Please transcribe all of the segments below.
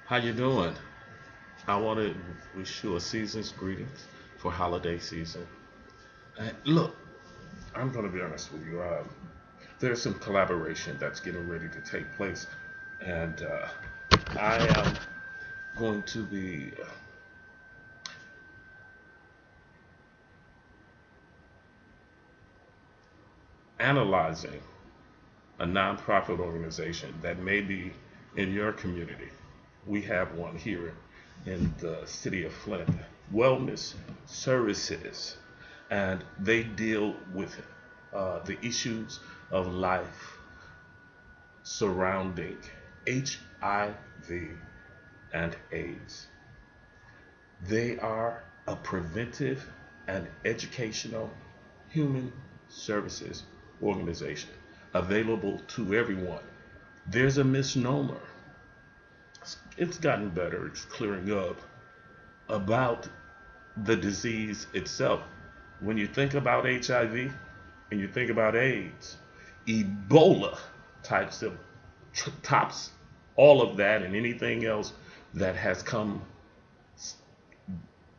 How you doing? I want to wish you a season's greetings for holiday season. And look, I'm going to be honest with you. There's some collaboration that's getting ready to take place, and I am going to be analyzing a nonprofit organization that may be in your community. We have one here in the city of Flint, Wellness Services, and they deal with the issues of life surrounding HIV and AIDS. They are a preventive and educational human services organization available to everyone. There's a misnomer. It's gotten better, it's clearing up about the disease itself. When you think about HIV and you think about AIDS, Ebola types of tops all of that and anything else that has come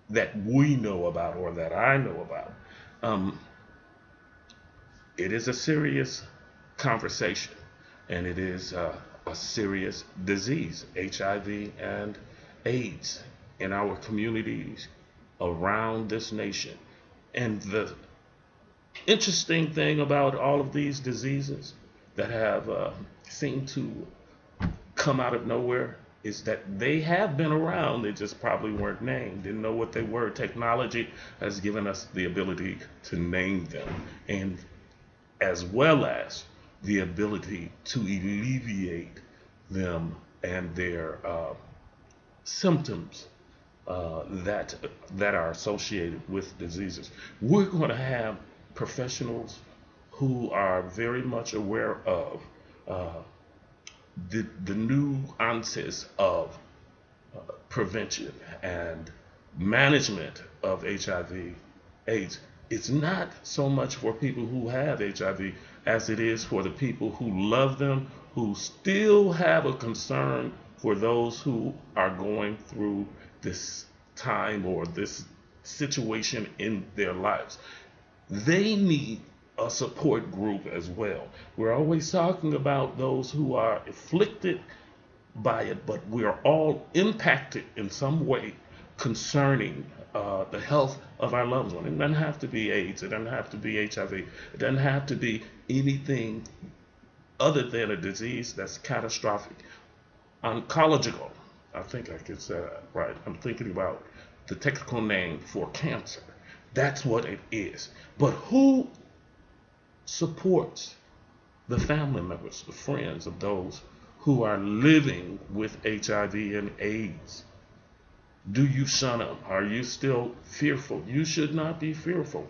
that we know about or that I know about. Um, it is a serious conversation and it is a serious disease, HIV and AIDS, in our communities around this nation. And the interesting thing about all of these diseases that have seemed to come out of nowhere is that they have been around. They just probably weren't named, didn't know what they were. Technology has given us the ability to name them, and as well as the ability to alleviate them and their symptoms that are associated with diseases. We're going to have professionals who are very much aware of uh, the nuances of prevention and management of HIV/AIDS. It's not so much for people who have HIV as it is for the people who love them, who still have a concern for those who are going through this time or this situation in their lives. They need a support group as well. We're always talking about those who are afflicted by it, but we are all impacted in some way concerning the health of our loved one. It doesn't have to be AIDS, it doesn't have to be HIV, it doesn't have to be anything other than a disease that's catastrophic. Oncological, I think I can say that right. I'm thinking about the technical name for cancer. That's what it is. But who supports the family members, the friends of those who are living with HIV and AIDS? Do you shun them? Are you still fearful? You should not be fearful.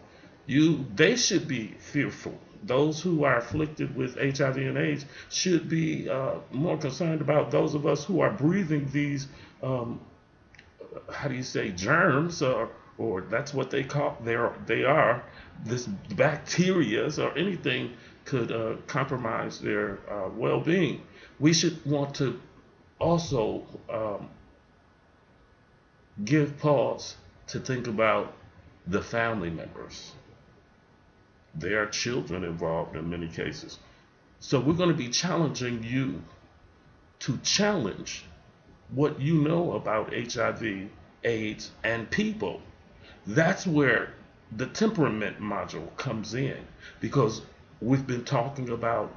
They should be fearful. Those who are afflicted with HIV and AIDS should be more concerned about those of us who are breathing these, how do you say, germs, or that's what they are. This bacteria or anything could compromise their well-being. We should want to also give pause to think about the family members. There are children involved in many cases. So we're going to be challenging you to challenge what you know about HIV, AIDS, and people. That's where the temperament module comes in, because we've been talking about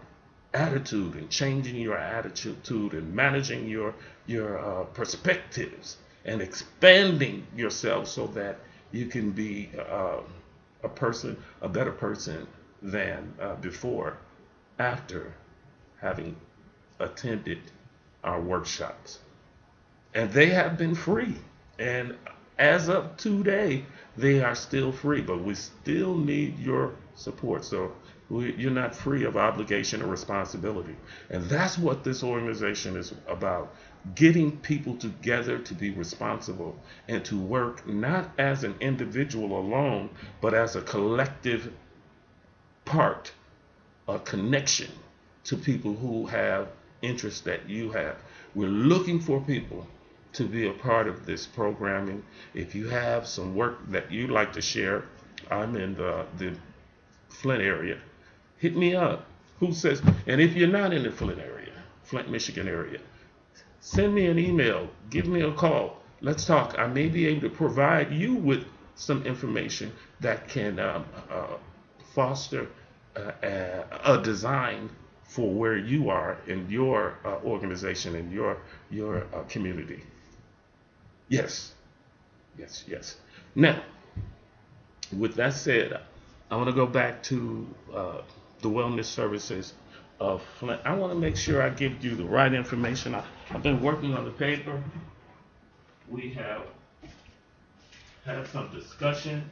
attitude and changing your attitude and managing your perspectives and expanding yourself so that you can be a better person than before, after having attended our workshops. And they have been free. And as of today, they are still free, but we still need your support. So you're not free of obligation or responsibility. And that's what this organization is about. Getting people together to be responsible and to work not as an individual alone, but as a collective part, a connection to people who have interests that you have. We're looking for people to be a part of this programming. If you have some work that you'd like to share, I'm in the Flint area. Hit me up. Who says? And if you're not in the Flint area, Flint, Michigan area, send me an email. Give me a call. Let's talk. I may be able to provide you with some information that can foster a design for where you are in your organization, in your community. Yes, yes, yes. Now, with that said, I want to go back to the wellness services of Flint. I want to make sure I give you the right information. I've been working on the paper. We have had some discussion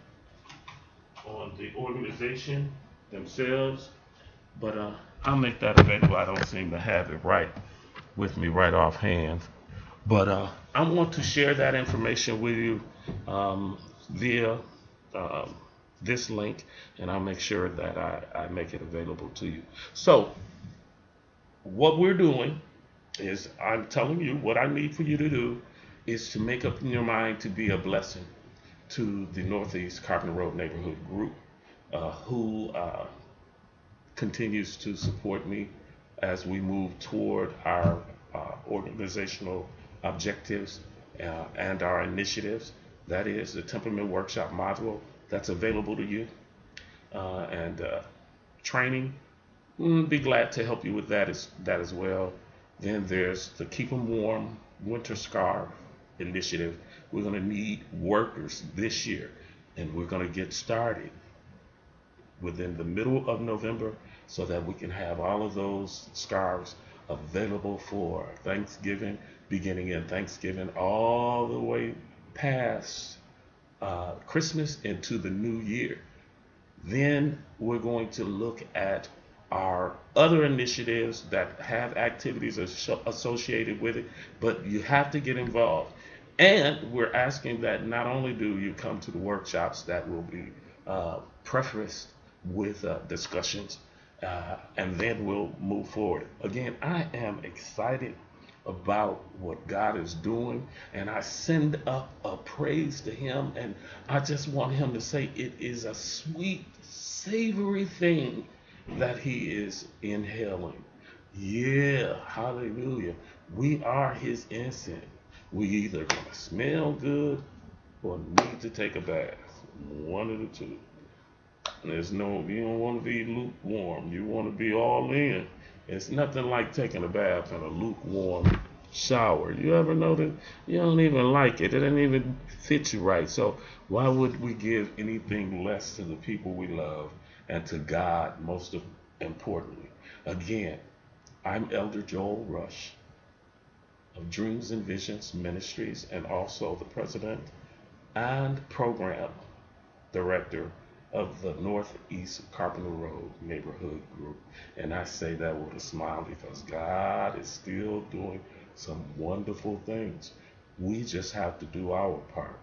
on the organization themselves, but I'll make that available. I don't seem to have it right with me right offhand, but I want to share that information with you via um, this link, and I'll make sure that I make it available to you. So what we're doing is I'm telling you what I need for you to do is to make up in your mind to be a blessing to the Northeast Carpenter Road Neighborhood Group, who continues to support me as we move toward our organizational objectives and our initiatives. That is the temperament workshop module that's available to you, and training. Be glad to help you with that as well. Then there's the Keep 'em Warm Winter Scarf initiative. We're going to need workers this year, and we're going to get started within the middle of November so that we can have all of those scarves available for Thanksgiving, beginning in Thanksgiving all the way past Christmas into the new year. Then we're going to look at our other initiatives that have activities associated with it, but you have to get involved. And we're asking that not only do you come to the workshops that will be prefaced with discussions, and then we'll move forward. Again, I am excited about what God is doing, and I send up a praise to Him, and I just want Him to say it is a sweet, savory thing that He is inhaling. Yeah, hallelujah. We are His incense. We either gonna smell good or need to take a bath. One of the two. There's no, you don't want to be lukewarm. You want to be all in. It's nothing like taking a bath in a lukewarm shower. You ever know that you don't even like it? It doesn't even fit you right. So why would we give anything less to the people we love and to God most importantly? Again, I'm Elder Joel Rush of Dreams and Visions Ministries, and also the president and program director of the Northeast Carpenter Road Neighborhood Group. And I say that with a smile because God is still doing some wonderful things. We just have to do our part.